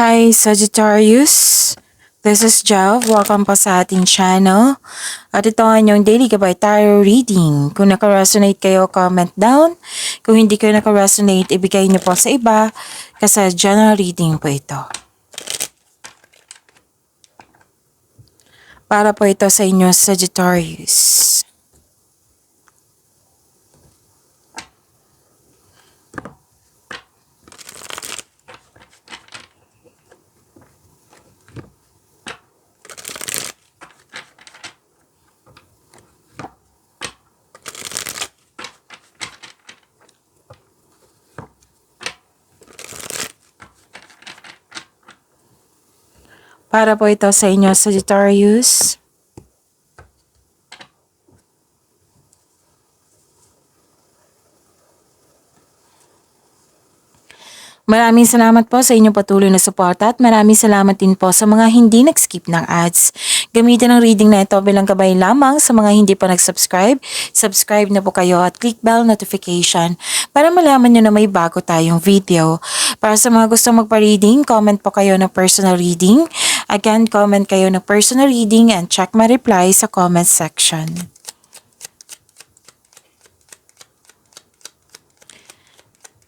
Hi Sagittarius, this is Jav. Welcome po sa ating channel. At ito ang inyong daily gabay tarot reading. Kung naka-resonate kayo, comment down. Kung hindi kayo naka-resonate, ibigay niyo po sa iba kasi general reading po ito. Para po ito sa inyo Sagittarius. Para po ito sa inyo Sagittarius. Maraming salamat po sa inyong patuloy na suporta at maraming salamat din po sa mga hindi nag-skip ng ads. Gamitin ang reading na ito bilang gabay lamang sa mga hindi pa nag-subscribe. Subscribe na po kayo at click bell notification para malaman nyo na may bago tayong video. Para sa mga gustong magpa-reading, comment po kayo ng personal reading. Again, comment kayo ng personal reading and check my reply sa comment section.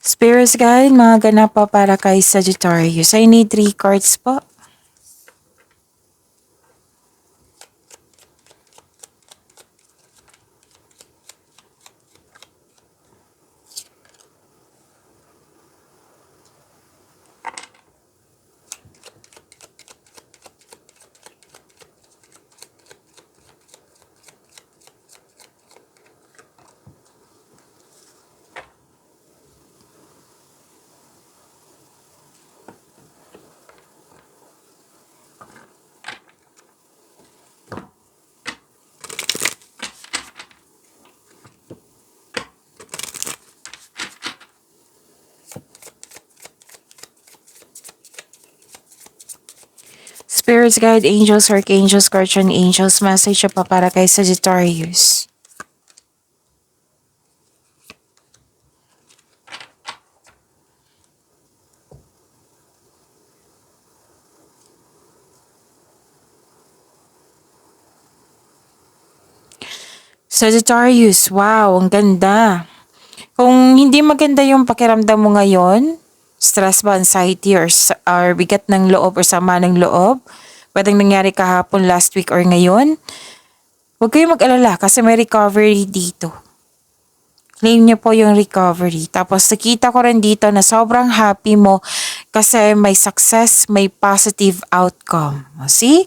Spirits Guide, mga ganap po para kay Sagittarius. I need 3 cards po. Spirits Guide, Angels, Archangels, Guardian Angels, message pa para kay Sagittarius. Sagittarius, wow, ang ganda. Kung hindi maganda yung pakiramdam mo ngayon, stress ba, anxiety, or bigat ng loob or sama ng loob, pwedeng nangyari kahapon, last week, or ngayon, huwag kayong mag-alala kasi may recovery dito. Claim niyo po yung recovery. Tapos nakita ko rin dito na sobrang happy mo kasi may success, may positive outcome. See?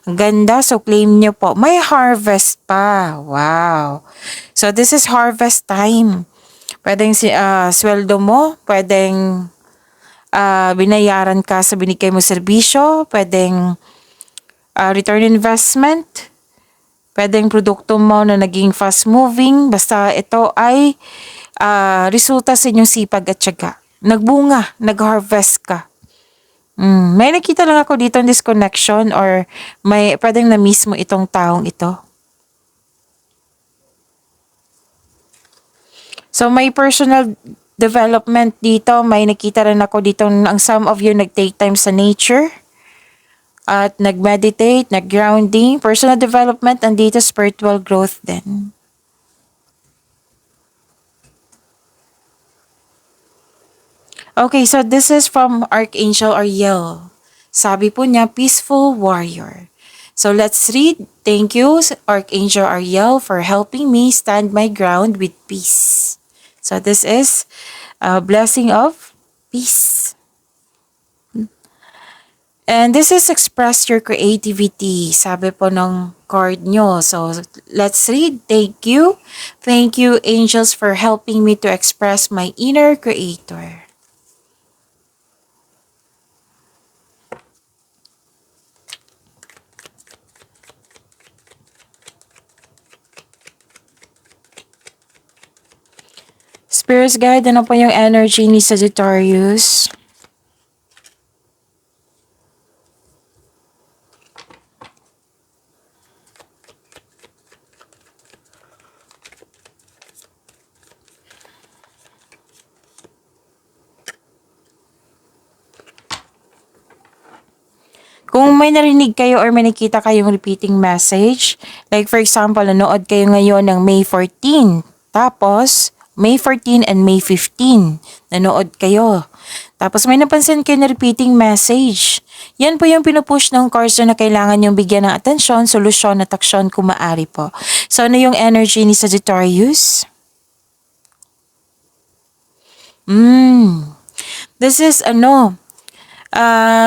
Ang ganda. So claim niyo po. May harvest pa. Wow. So this is harvest time. Pwedeng sweldo mo, pwedeng binayaran ka sa binigay mo serbisyo, pwedeng return investment, pwedeng produkto mo na naging fast moving, basta ito ay resulta sa inyong sipag at tiyaga. Nagbunga, nag-harvest ka. May nakita lang ako dito in this connection or may pwedeng na-miss mo itong taong ito. So may personal development dito, may nakita rin ako dito ang some of you nag-take time sa nature at nag-meditate, nag-grounding, personal development, and dito spiritual growth din. Okay, so this is from Archangel Ariel. Sabi po niya, peaceful warrior. So let's read. Thank you, Archangel Ariel, for helping me stand my ground with peace. So this is a blessing of peace. And this is express your creativity. Sabi po ng card nyo. So let's read. Thank you. Thank you, angels, for helping me to express my inner creator. Spirits Guide, ano po yung energy ni Sagittarius? Kung may narinig kayo or may nakita kayong repeating message, like for example, nanood kayo ngayon ng May 14, tapos May 14 and May 15, nanood kayo. Tapos may napansin kayo na repeating message. Yan po yung pinupush ng cards na kailangan yung bigyan ng atensyon, solusyon at aksyon kung maaari po. So ano yung energy ni Sagittarius? This is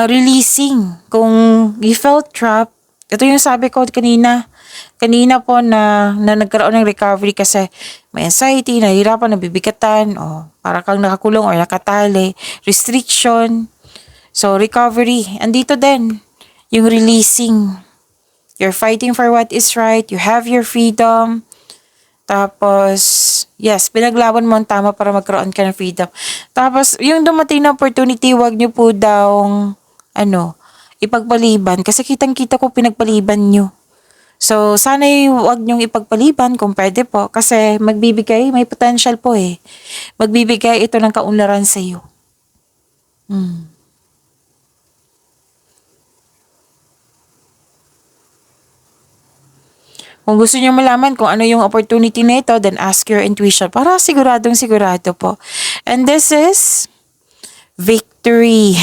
releasing. Kung you felt trapped, ito yung sabi ko kanina po na nagkaroon ng recovery kasi may anxiety, nahihirapan, nabibigatan, o para kang nakakulong or nakatali, restriction. So, recovery. Andito din, yung releasing. You're fighting for what is right, you have your freedom. Tapos, yes, pinaglaban mo ang tama para magkaroon ka ng freedom. Tapos, yung dumating na opportunity, wag nyo po daw, ipagpaliban. Kasi kitang-kita ko pinagpaliban nyo. So, sana'y wag nyong ipagpaliban kung pwede po. Kasi magbibigay, may potential po eh. Magbibigay ito ng kaunlaran sa iyo. Kung gusto niyo malaman kung ano yung opportunity na ito, then ask your intuition para siguradong sigurado po. And this is victory.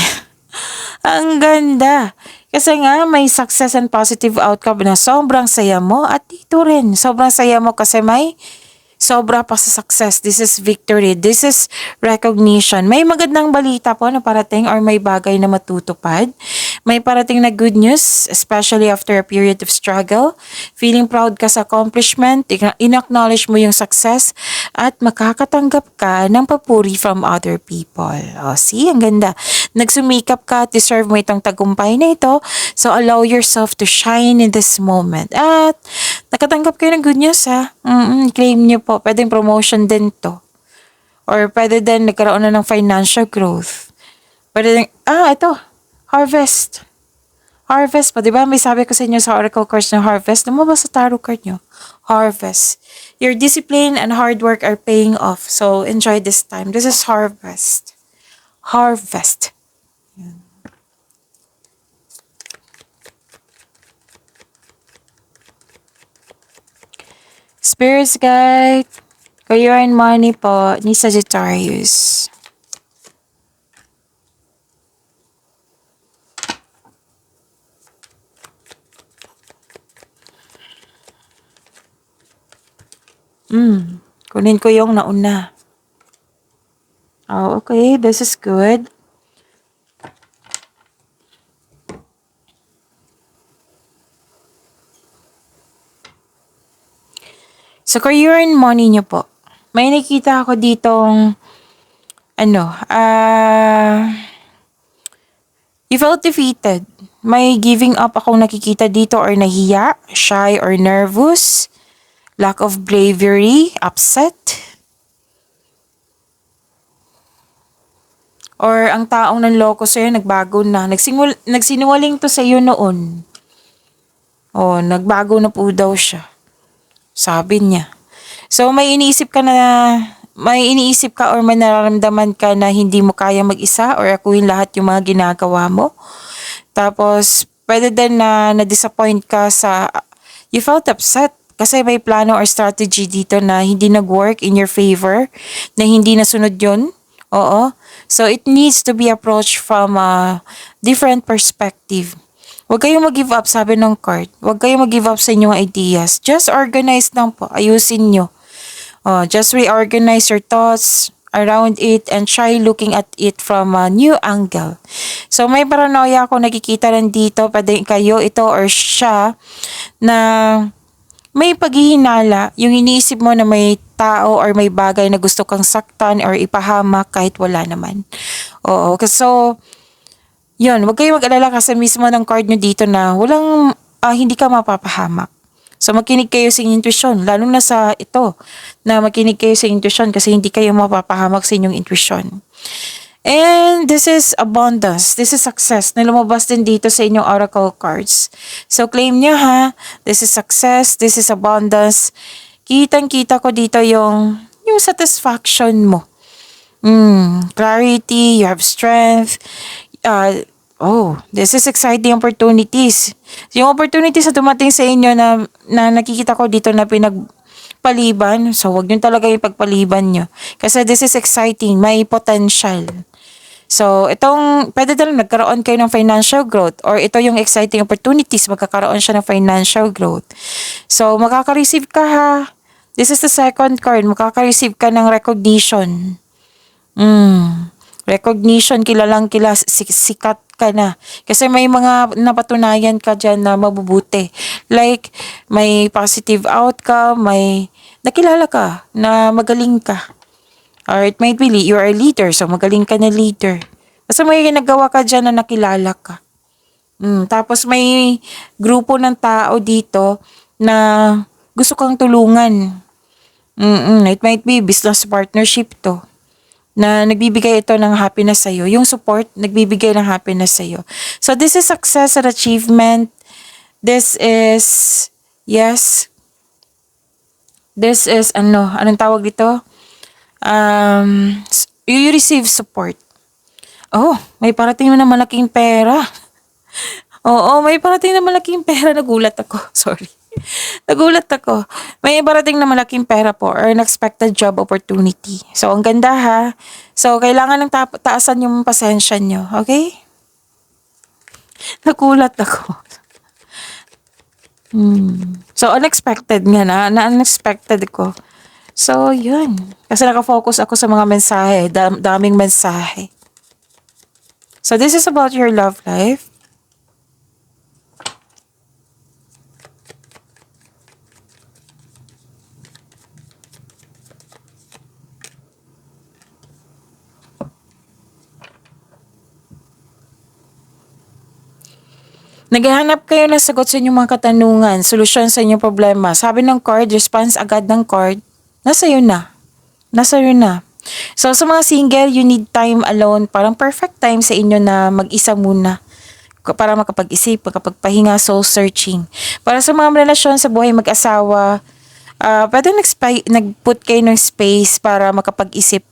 Ang ganda. Kasi nga may success and positive outcome na sobrang saya mo at dito rin. Sobrang saya mo kasi may sobra pa sa success. This is victory. This is recognition. May magandang balita po na parating or may bagay na matutupad. May parating na good news, especially after a period of struggle. Feeling proud ka sa accomplishment, in-acknowledge mo yung success, at makakatanggap ka ng papuri from other people. O, see, ang ganda. Nagsumikap ka at deserve mo itong tagumpay na ito. So, allow yourself to shine in this moment. At, nakatanggap kayo ng good news, ha? Claim nyo po. Pwedeng promotion din to. Or pwede din nagkaroon na ng financial growth. Pwede din, ito. Harvest. Harvest pa. Diba may sabi ko sa inyo sa oracle cards ng harvest? Lumabas sa tarot card nyo. Harvest. Your discipline and hard work are paying off. So, enjoy this time. This is harvest. Harvest. Yan. Spirits guide. Career and money po ni Sagittarius. Kunin ko yung nauna. Oh, okay. This is good. So, career and money nyo po. May nakita ako ditong, you felt defeated. May giving up akong nakikita dito or nahiya, shy or nervous. Lack of bravery, upset. Or ang taong nanloko sa'yo, nagbago na. Nagsinungaling to sa'yo noon. Nagbago na po daw siya. Sabi niya. So, may iniisip ka or may nararamdaman ka na hindi mo kaya mag-isa or akuin lahat yung mga ginagawa mo. Tapos, pwede din na na-disappoint ka you felt upset. Kasi may plano or strategy dito na hindi nag-work in your favor, na hindi nasunod yun. Oo. So, it needs to be approached from a different perspective. Huwag kayong mag-give up, sabi ng card. Huwag kayong mag-give up sa inyong ideas. Just organize lang po. Ayusin nyo. Just reorganize your thoughts around it and try looking at it from a new angle. So, may paranoia ako nakikita rin dito. Pwede kayo, ito or siya, na may paghihinala, yung iniisip mo na may tao or may bagay na gusto kang saktan or ipahamak kahit wala naman. Oo. So, yun, huwag kayong mag-alala kasi mismo ng card nyo dito na hindi ka mapapahamak. So, makinig kayo sa inyong intuition, lalo na sa ito, na makinig kayo sa intuition kasi hindi kayo mapapahamak sa inyong intuition. And this is abundance. This is success na lumabas din dito sa inyong oracle cards. So, claim nyo ha. This is success. This is abundance. Kitang-kita ko dito yung satisfaction mo. Clarity. You have strength. Oh, this is exciting opportunities. Yung opportunities na dumating sa inyo na nakikita ko dito na pinagpaliban, so wag nyo talaga ipagpaliban nyo. Kasi this is exciting, may potential. So, pwede na lang nagkaroon kayo ng financial growth or ito yung exciting opportunities, magkakaroon siya ng financial growth. So, makaka-receive ka ha. This is the second card, makaka-receive ka ng recognition. Recognition, sikat ka na. Kasi may mga napatunayan ka dyan na mabubuti. Like, may positive outcome, may nakilala ka na magaling ka. Or it might be you are a leader, so magaling ka na leader. Kasi may ginagawa ka dyan na nakilala ka. Tapos may grupo ng tao dito na gusto kang tulungan. It might be business partnership to na nagbibigay ito ng happiness sa'yo. Yung support, nagbibigay ng happiness sa'yo. So, this is success and achievement. This is, yes, this is, anong tawag dito? You receive support. Oh, may parating na malaking pera. Oo, may parating na malaking pera. Nagulat ako. Sorry. Nagulat ako. May parating na malaking pera po or unexpected job opportunity. So, ang ganda ha. So, kailangan ng taasan yung pasensya nyo. Okay? Nagulat ako. So, unexpected nga na-unexpected ko. So, yun. Kasi nakafocus ako sa mga mensahe. Daming mensahe. So, this is about your love life. Naghahanap kayo ng sagot sa inyong mga katanungan, solusyon sa inyong problema. Sabi ng card, response agad ng card, nasa iyo na. Nasa iyo na. So, sa mga single, you need time alone. Parang perfect time sa inyo na mag-isa muna. Para makapag-isip, makapagpahinga, soul searching. Para sa mga relasyon sa buhay mag-asawa, pwede nag-put kayo ng space para makapag-isip.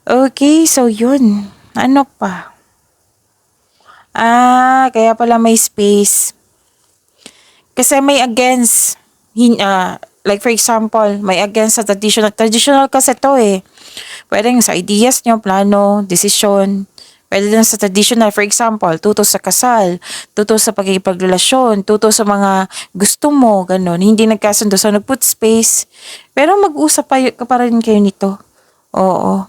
Okay, so yun. Ano pa? Kaya pala may space. Kasi may against. Like for example, may against sa traditional. Traditional kasi to eh. Pwede sa ideas nyo, plano, desisyon. Pwede din sa traditional. For example, tuto sa kasal, tuto sa pagkikipagrelasyon, tuto sa mga gusto mo, ganun. Hindi nagkasundo. So, nag-put space. Pero mag-usap pa rin kayo nito. Oo.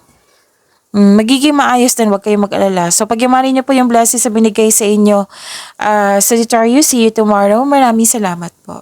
Magiging maayos din, huwag kayong mag-alala. So, pagyamanin niyo po yung blessings na binigay sa inyo. Sagittarius, see you tomorrow. Maraming salamat po.